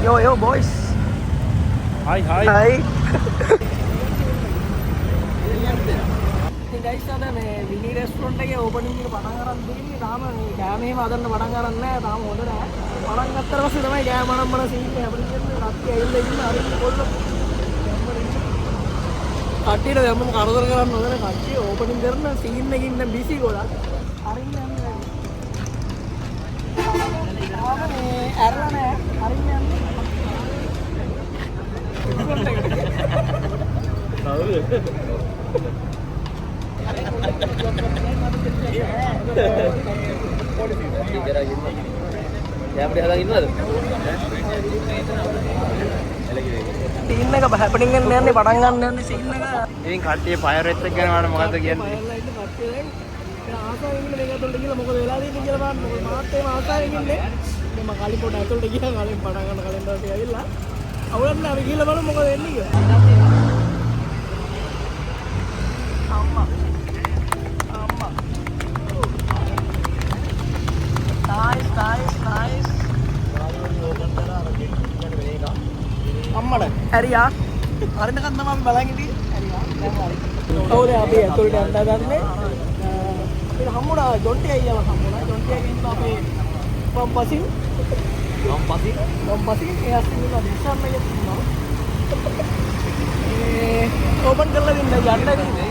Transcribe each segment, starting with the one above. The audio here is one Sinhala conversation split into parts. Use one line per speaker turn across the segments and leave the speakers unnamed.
Yo boys.
Hi.
Hi. guys ada මේ විනි රෙස්ටොරන්ට් එකේ ඕපනින් එක පටන් ගන්න දෙන්නේ තාම මේ කෑම එහෙම හදන්න පටන් ගන්න නැහැ තාම හොඳ නැහැ පටන් ගත්තට පස්සේ තමයි කෑම මනම්මන සීන් එක අපිට කියන්නේ රත්ති ඇවිල්ලා ඉන්න හරි කොල්ල කට්ටියට දැම්මම කරදර කරන්න හොඳ නැහැ කට්ටිය ඕපනින් කරන සීන් එකකින් ඉන්න බිසි ගොඩක් හරින්න යන්නේ තාම මේ ඇරලා නැහැ හරින්න යන්නේ සීන් එක හැපනින් එකක් නෑනේ පටන් ගන්න යන්නේ සීන් එක.
ඉතින් කට්ටිය ෆයර් රේට් එක ගැන වඩා මොකද්ද කියන්නේ?
ෆයර් ලයිට් එක කට්ටිය දැන් ආසාවෙන් ඉන්නේ මේක ඇතුළට ගිහලා මොකද වෙලා තියෙන්නේ කියලා බලන්න. මොකද මාත් එහෙම ආසාවෙන් ඉන්නේ. මම කලින් පොඩ ඇතුළට ගියා කලින් පටන් ගන්න කලින් දවසේ ඇවිල්ලා. අවුලක් නෑ අපි ගිහලා බලමු මොකද වෙන්නේ කියලා. අම්මා. Nice. අම්මඩ ඇරියා හරිනකන් තමයි අපි බලන් හිටියේ ඇරියා දැන් හරි ඔව් දැන් අපි ඇතුළට යන්න හදන්නේ අපිට හම්බුණා ජොන්ටි අයියාව හම්බුණා ජොන්ටි අයියා ඉන්න අපේ පම්පසින් එයාස් ඉන්නවා දිශාම් එකේ ඉන්නවා ඕපන් කරලා දෙන්න යන්න ඉන්නේ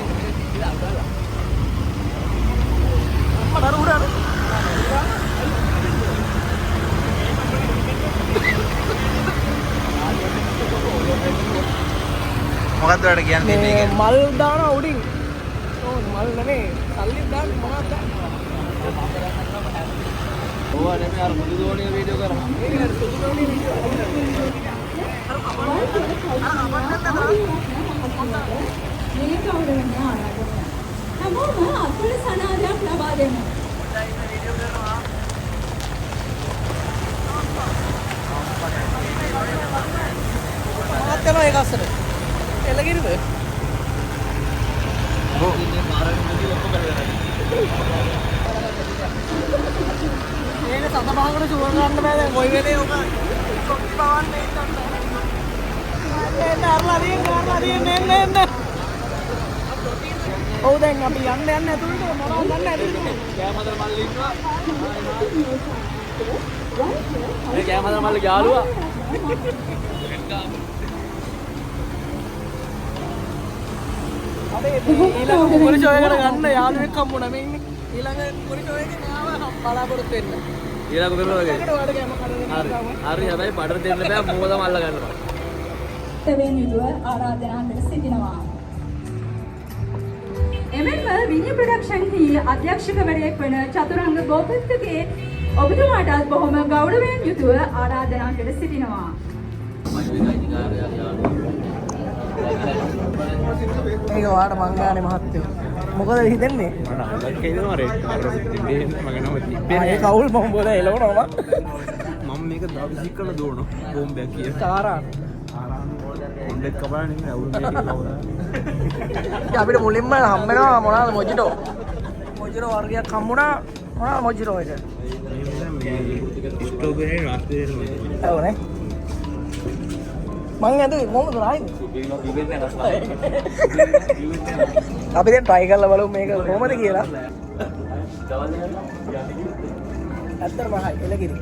අම්මඩ අර උඩ
මොකද්ද ඔයාලට කියන්නේ මේක?
මල් දාන උඩින්. ඕ මල් නෙමෙයි. සල්ලි දාන්න මොනවද දාන්නේ? ඕවා නෙමෙයි අර මුදු දෝණිය වීඩියෝ කරා. මේක මුදු දෝණිය වීඩියෝ. අර
මේක අවුල වෙන ආරාධනය. හැමෝම අතුල සනාදයක් ලබා දෙන්න.
වීඩියෝ කරනවා. ආතන ඒක අස්සට. එළගිරිද?
ඔව්. ඉන්නේ මාරන්නේ ඔක්කොම කරලා.
මේක සත පහකට සුවර් ගන්න බෑ දැන් කොයි වෙලේ ඔක කොක්ටි බවන්නේ ඉන්න. අරලා එන්න. ඔව් දැන් අපි යන්න ඇතුළට මොනවද ගන්න ඇතුළට? කෑමදර මල්ලි ඉන්නවා. මේ කෑමදර මල්ලි යාළුවා. ඊළඟ කුකුරි ෂෝ එකට ගන්න යාළුවෙක් හම්බුණා මේ ඉන්නේ ඊළඟ කුකුරි ෂෝ එකේ න්යාව බලාපොරොත්තු වෙන්න
ඊළඟ කුකුරි වගේ
හරි
හැබැයි බඩට දෙන්න බෑ මොකදම අල්ල ගන්නවා
තවෙන් යුතුව ආරාධනා කර සිටිනවා එමෙන්ම විනය ප්‍රොඩක්ෂන් හි අධ්‍යක්ෂකවරයෙක් වන චතුරංග ගෝපත්තුගේ ඔබතුමාටත් බොහොම ගෞරවයෙන් යුතුව ආරාධනා කර සිටිනවා ඒක වාට මංගානේ මහත්තයෝ මොකද හිතන්නේ
මම අල්ලක් කියනවා රේට් දෙන්නේ මගේ නම තිබ්බේ
ඒ කවුල් මම බෝල එලවනවා
මම මේක දාපිසි කරලා දුවනවා බෝම්බයක් කියලා
තාරා
බෝම්බයක් කපලා නෙමෙයි අවුල් මේක කවුද
අපිට මුලින්ම හම්බෙනවා මොනවාද මොජිටෝ වර්ගයක් හම්බුණා මොනවාද මොජිටෝ එක
මේ ස්ට්‍රෝබෙරි රාස්බෙරි
ඔව් නේ මං ඇදුවේ මොකද රායිද අපි දැන් try කරලා බලමු මේක කොහමද කියලා ඇත්තටම හයි එළගිරි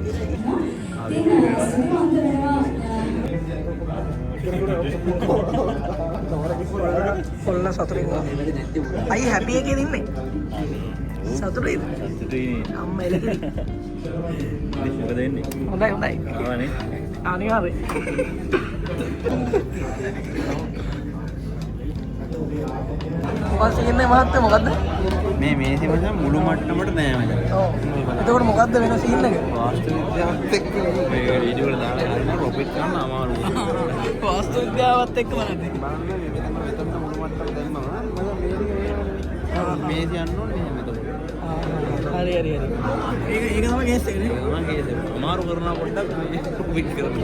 කොල්ල සතුටින් අයි හැපි එකේ ඉන්නේ සතුටින් අම්මා එළගිරි
මොකද වෙන්නේ
හොඳයි
ආවනේ
අනිවාර්යයෙන් මොකක්ද කියන්නේ මහත්තයා මොකද්ද
මේ මේසෙ මචං මුළු මට්ටමට නෑ මචං
ඔව් එතකොට මොකද්ද වෙන සීන් එක
වාස්තු විද්‍යාවත් එක්ක මේ වීඩියෝ වල දාලා හරින රොබොට් ගන්න අමාරුයි
වාස්තු විද්‍යාවත් එක්ක බලන්නේ
මෙතන මුළු මට්ටම දැම්මම මම මේසෙ යන්න ඕනේ එහෙම එතකොට
හරි ඒක තමයි කේස් එක නේ
මම කේස් එක අමාරු කරනවා පොඩ්ඩක් මේ පිට කරමු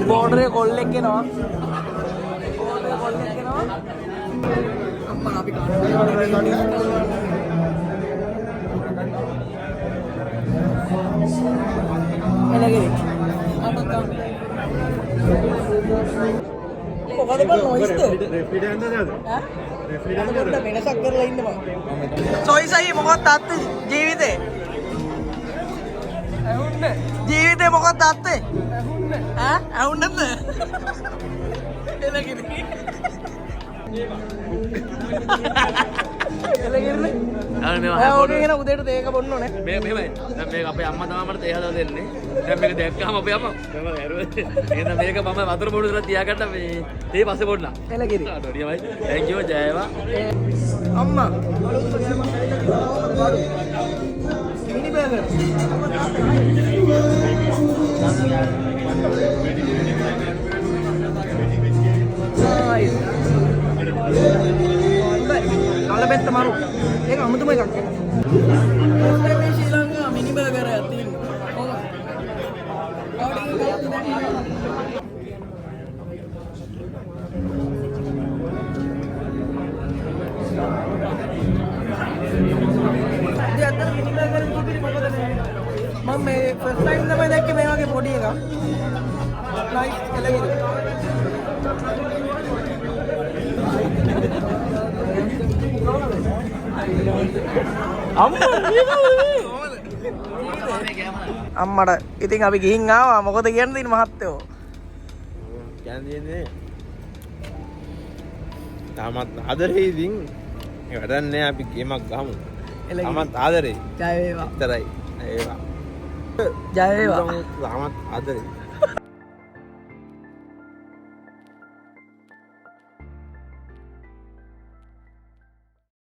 බෝඩරේ කොල්ලෙක් එනවා. බෝඩරේ කොල්ලෙක් එනවා. අම්මා අපි එළගෙයි. මොකද බල නොයිස්ද? රෙෆ්රිට යන්නද? ඈ? රෙෆ්රිට යන්නද? වෙනසක් කරලා ඉන්න බං. සොයිසයි මොකක්ද තාත්තේ ජීවිතේ? ඇහුන්නේ. ජීවිතේ මොකක්ද තාත්තේ? ඇහුන්නේ. ඈ? ඇහුන්නද? එළගෙයි. එළගෙයි. ඕනේ එහෙනම් උදේට තේක බොන්න ඕනේ.
මෙහෙමයි. දැන් මේක අපේ අම්මා තමයි මට තේ හදලා දෙන්නේ. දැන් මේක දැක්කම අපේ අම්මා මම ඇරුවේ. එහෙනම් මේක මම වතුර බොඩු දාලා තියාගන්න මේ තේ පස්සේ බොන්න.
එළගෙයි.
හරියමයි. thank you ජයවා.
අම්මා. මිනි බර්ගර්. අලබෙත්ත මරු. ඒක අමුතුම එකක්. මේ ශ්‍රී ලංකා මිනි බර්ගර් එකක් තියෙනවා. මම මේ ෆස්ට් ටයිම් තමයි දැක්කේ මේ වගේ පොඩි එකක්. නයිස් එළගෙයි. අම්මට ඉතින් අපි ගිහින් ආවා. මොකද කියන්න තියෙන මහත්තයෝ?
කියන්න තියෙන්නේ තාමත් ආදරේ ඉතින් ඒ වැඩක් නෑ අපි ගේමක් ගහමු. තාමත් ආදරේ.
ජය වේවා.
විතරයි. ඒවා.
ජය වේවා.
තාමත් ආදරේ.